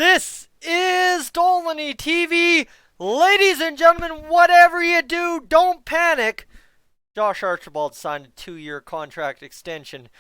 This is Dolynny TV. Ladies and gentlemen, whatever you do, don't panic. Josh Archibald signed a 2-year contract extension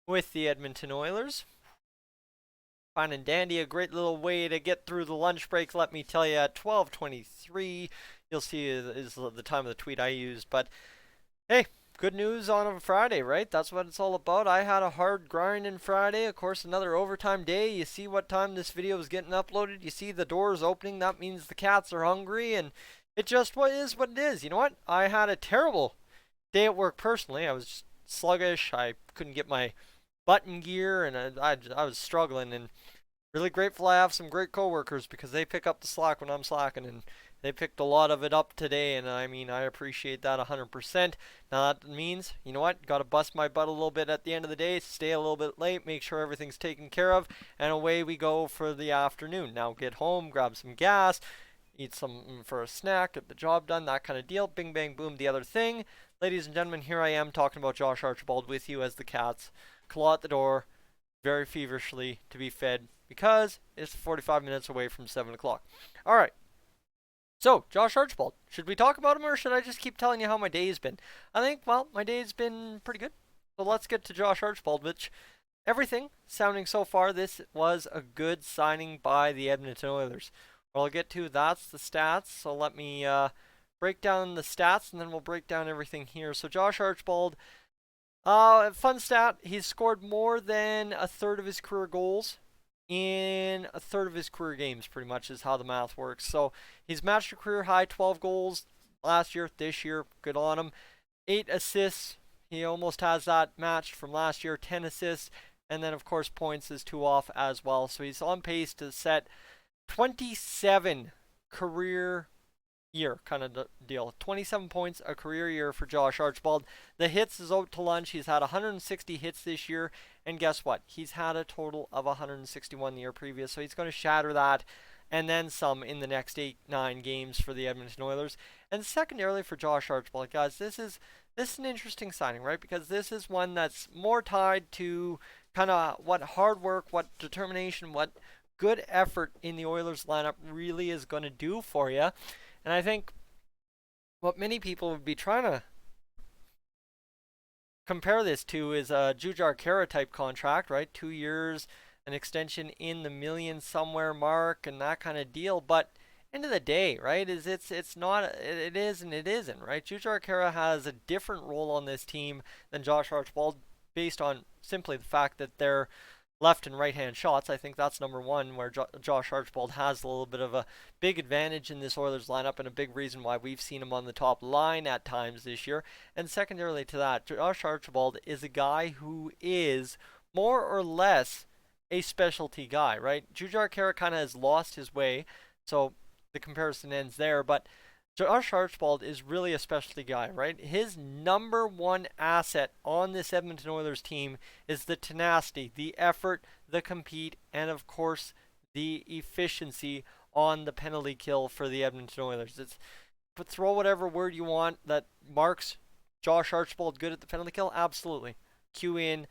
with the Edmonton Oilers. Fine and dandy, a great little way to get through the lunch break, let me tell you, at 12:23. You'll see is the time of the tweet I used, but hey, good news on a Friday, right? That's what it's all about. I had a hard grinding Friday. Of course, another overtime day. You see what time this video is getting uploaded. You see the doors opening. That means the cats are hungry, and it just is what it is. You know what? I had a terrible day at work personally. I was just sluggish. I couldn't get my button gear, and I was struggling. And really grateful I have some great coworkers because they pick up the slack when I'm slacking, and they picked a lot of it up today, and I mean, I appreciate that 100%. Now that means, you know what, got to bust my butt a little bit at the end of the day, stay a little bit late, make sure everything's taken care of, and away we go for the afternoon. Now get home, grab some gas, eat some for a snack, get the job done, that kind of deal. Bing, bang, boom, the other thing. Ladies and gentlemen, here I am talking about Josh Archibald with you as the cats claw at the door very feverishly to be fed because it's 45 minutes away from 7 o'clock. All right. So, Josh Archibald, should we talk about him or should I just keep telling you how my day's been? I think, well, my day's been pretty good. So let's get to Josh Archibald, which everything sounding so far, this was a good signing by the Edmonton Oilers. What I'll get to, that's the stats. So let me break down the stats and then we'll break down everything here. So Josh Archibald, fun stat, he's scored more than a third of his career goals in a third of his career games, pretty much is how the math works. So he's matched a career high 12 goals last year. This year, good on him. 8 assists, he almost has that matched from last year. 10 assists, and then of course points is 2 off as well. So he's on pace to set 27 career year kind of deal. 27 points a career year for Josh Archibald. The hits is out to lunch. He's had 160 hits this year, and guess what? He's had a total of 161 the year previous, so he's going to shatter that and then some in the next 8-9 games for the Edmonton Oilers. And secondarily for Josh Archibald, guys, this is an interesting signing, right? Because this is one that's more tied to kind of what hard work, what determination, what good effort in the Oilers lineup really is going to do for you. And I think what many people would be trying to compare this to is a Jujhar Khaira type contract, right? 2 years, an extension in the million somewhere mark, and that kind of deal. But end of the day, right? It's not, it is and it isn't, right? Jujhar Khaira has a different role on this team than Josh Archibald, based on simply the fact that they're left and right hand shots. I think that's number one, where Josh Archibald has a little bit of a big advantage in this Oilers lineup and a big reason why we've seen him on the top line at times this year. And secondarily to that, Josh Archibald is a guy who is more or less a specialty guy, right? Jujhar Khaira kind of has lost his way, so the comparison ends there, but Josh Archibald is really a specialty guy, right? His number one asset on this Edmonton Oilers team is the tenacity, the effort, the compete, and of course, the efficiency on the penalty kill for the Edmonton Oilers. Throw whatever word you want that marks Josh Archibald good at the penalty kill. Absolutely. Cue in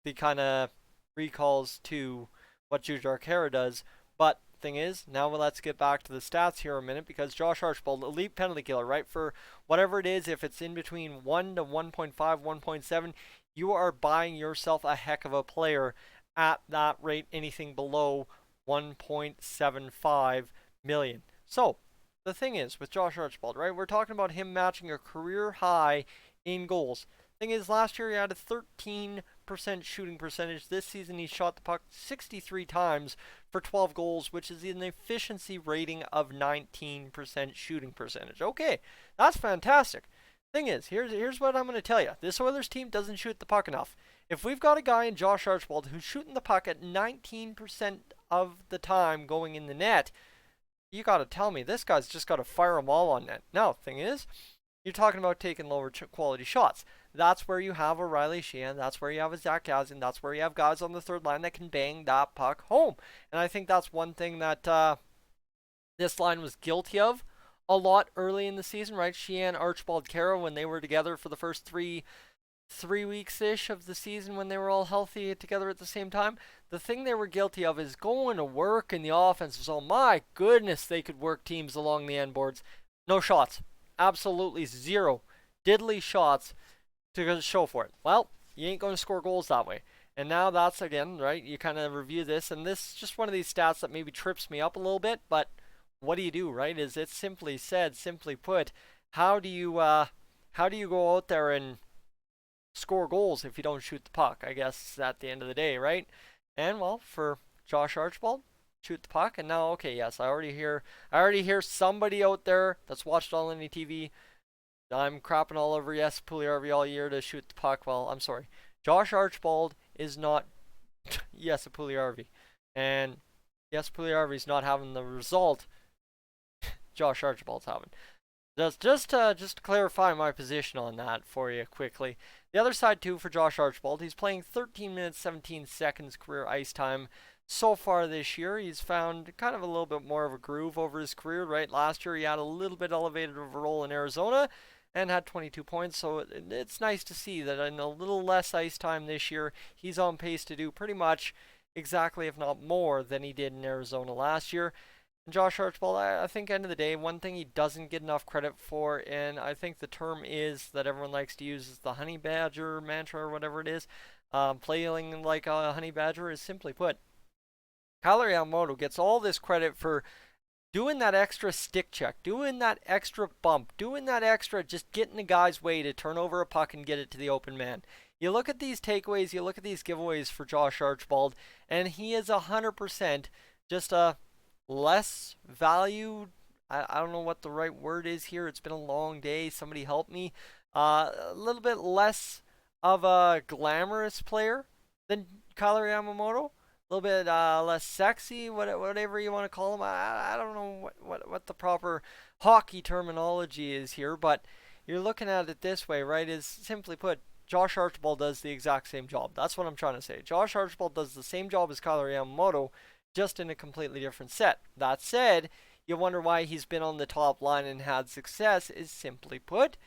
the kind of recalls to what Jujhar Khaira does, but thing is, now let's get back to the stats here a minute, because Josh Archibald, elite penalty killer, right? For whatever it is, if it's in between 1 to 1.5, 1.7, you are buying yourself a heck of a player at that rate, anything below 1.75 million. So, the thing is, with Josh Archibald, right? We're talking about him matching a career high in goals. Thing is, last year he had a 13% shooting percentage. This season he shot the puck 63 times for 12 goals, which is an efficiency rating of 19% shooting percentage. Okay, that's fantastic. Thing is, here's what I'm going to tell you. This Oilers team doesn't shoot the puck enough. If we've got a guy in Josh Archibald who's shooting the puck at 19% of the time going in the net, you got to tell me this guy's just got to fire them all on net. Now, thing is, you're talking about taking lower quality shots. That's where you have a Riley Sheehan. That's where you have a Zach Galligan. That's where you have guys on the third line that can bang that puck home. And I think that's one thing that this line was guilty of a lot early in the season, right? Sheehan, Archibald, Khaira, when they were together for the first three 3 weeks-ish of the season when they were all healthy together at the same time. The thing they were guilty of is going to work in the offense. So my goodness, they could work teams along the end boards. No shots. Absolutely zero diddly shots to show for it. Well, you ain't going to score goals that way. And now that's, again, right, you kind of review this, and this is just one of these stats that maybe trips me up a little bit, but what do you do, right? Is it simply said, simply put, how do you go out there and score goals if you don't shoot the puck? I guess at the end of the day, right? And well, for Josh Archibald, shoot the puck, and now, okay, yes, I already hear somebody out there that's watched Dolynny TV. I'm crapping all over Yes Puljujärvi all year to shoot the puck. Well, I'm sorry. Josh Archibald is not Yes Puljujärvi. And Yes Puljujärvi's not having the result Josh Archibald's having. Just to clarify my position on that for you quickly. The other side too for Josh Archibald, he's playing 13 minutes 17 seconds career ice time so far this year. He's found kind of a little bit more of a groove over his career, right? Last year he had a little bit elevated of a role in Arizona and had 22 points, so it's nice to see that in a little less ice time this year, he's on pace to do pretty much exactly, if not more, than he did in Arizona last year. And Josh Archibald, I think end of the day, one thing he doesn't get enough credit for, and I think the term is that everyone likes to use is the honey badger mantra or whatever it is, playing like a honey badger, is simply put, Kailer Yamamoto gets all this credit for doing that extra stick check, doing that extra bump, doing that extra just getting the guy's way to turn over a puck and get it to the open man. You look at these takeaways, you look at these giveaways for Josh Archibald, and he is 100% just a less valued. I don't know what the right word is here. It's been a long day. Somebody help me. A little bit less of a glamorous player than Kailer Yamamoto. A little bit less sexy, whatever you want to call him. I don't know what the proper hockey terminology is here, but you're looking at it this way, right? Is simply put, Josh Archibald does the exact same job. That's what I'm trying to say. Josh Archibald does the same job as Kailer Yamamoto, just in a completely different set. That said, you wonder why he's been on the top line and had success. Is simply put,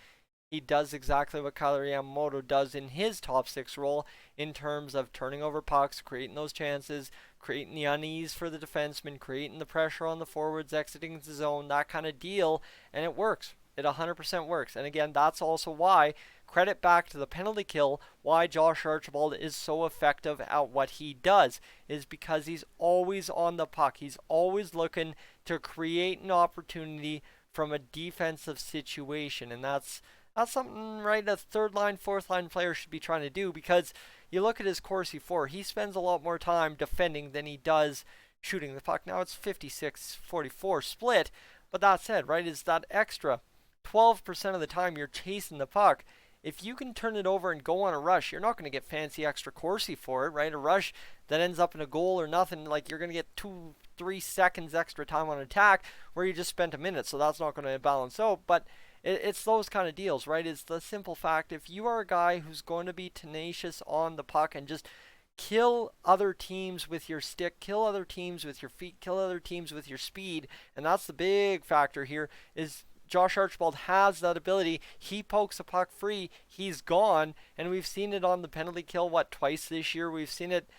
he does exactly what Kailer Yamamoto does in his top six role in terms of turning over pucks, creating those chances, creating the unease for the defenseman, creating the pressure on the forwards, exiting the zone, that kind of deal, and it works. It 100% works. And again, that's also why, credit back to the penalty kill, why Josh Archibald is so effective at what he does, is because he's always on the puck. He's always looking to create an opportunity from a defensive situation, and that's something, right, a third line, fourth line player should be trying to do, because you look at his Corsi 4, he spends a lot more time defending than he does shooting the puck. Now it's 56-44 split, but that said, right, is that extra 12% of the time you're chasing the puck. If you can turn it over and go on a rush, you're not going to get fancy extra Corsi for it, right? A rush that ends up in a goal or nothing, like you're going to get 2-3 seconds extra time on attack where you just spent a minute, so that's not going to balance out. But it's those kind of deals, right? It's the simple fact, if you are a guy who's going to be tenacious on the puck and just kill other teams with your stick, kill other teams with your feet, kill other teams with your speed, and that's the big factor here, is Josh Archibald has that ability. He pokes a puck free, he's gone, and we've seen it on the penalty kill, twice this year. We've seen it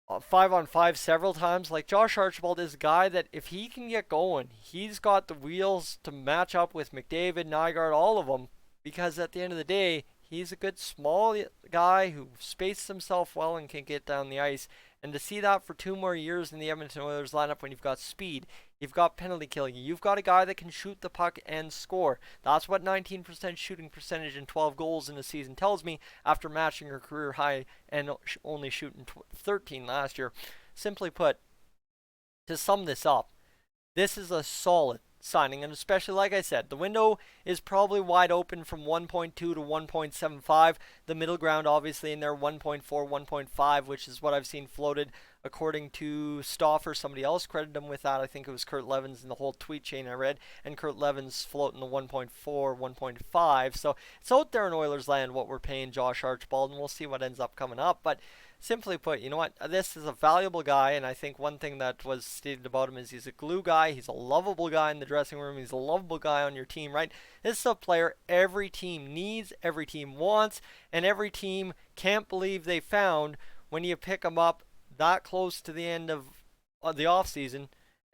5-on-5 several times. Like, Josh Archibald is a guy that if he can get going, he's got the wheels to match up with McDavid, Nygaard, all of them, because at the end of the day, he's a good small guy who spaces himself well and can get down the ice. And to see that for 2 more years in the Edmonton Oilers lineup, when you've got speed, you've got penalty killing, you've got a guy that can shoot the puck and score. That's what 19% shooting percentage and 12 goals in a season tells me, after matching her career high and only shooting 13 last year. Simply put, to sum this up, this is a solid signing, and especially, like I said, the window is probably wide open from 1.2 to 1.75. The middle ground, obviously, in there, 1.4, 1.5, which is what I've seen floated according to Stauffer. Somebody else credited him with that. I think it was Kurt Levins in the whole tweet chain I read, and Kurt Levins floating the 1.4, 1.5. So it's out there in Oilers land what we're paying Josh Archibald, and we'll see what ends up coming up. But Simply put, you know what? This is a valuable guy, and I think one thing that was stated about him is he's a glue guy. He's a lovable guy in the dressing room. He's a lovable guy on your team, right? This is a player every team needs, every team wants, and every team can't believe they found when you pick him up that close to the end of the offseason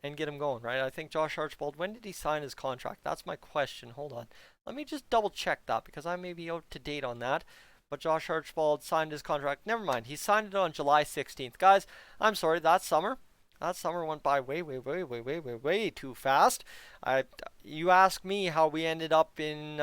and get him going, right? I think Josh Archibald, when did he sign his contract? That's my question. Hold on. Let me just double check that because I may be out to date on that. But Josh Archibald signed his contract. Never mind. He signed it on July 16th. Guys, I'm sorry. That summer went by way too fast. You ask me how we ended up in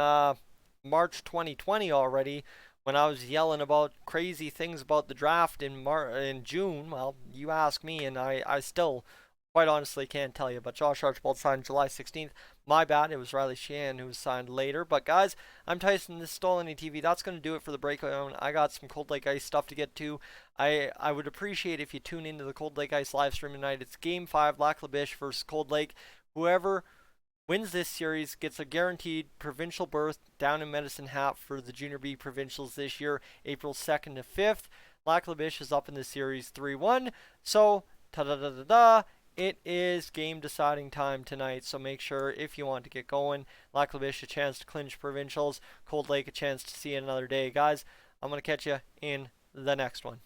March 2020 already when I was yelling about crazy things about the draft in June. Well, you ask me, and I still quite honestly can't tell you. But Josh Archibald signed July 16th. My bad. It was Riley Sheehan who was signed later. But guys, I'm Tyson. This is Dolynny TV. That's going to do it for the breakdown. I got some Cold Lake Ice stuff to get to. I would appreciate if you tune into the Cold Lake Ice live stream tonight. It's Game 5, Lac La Biche versus Cold Lake. Whoever wins this series gets a guaranteed provincial berth down in Medicine Hat for the Junior B Provincials this year, April 2nd to 5th. Lac La Biche is up in the series 3-1. So, ta-da-da-da-da. It is game deciding time tonight, so make sure if you want to get going. Lac La Biche a chance to clinch provincials, Cold Lake a chance to see another day. Guys, I'm going to catch you in the next one.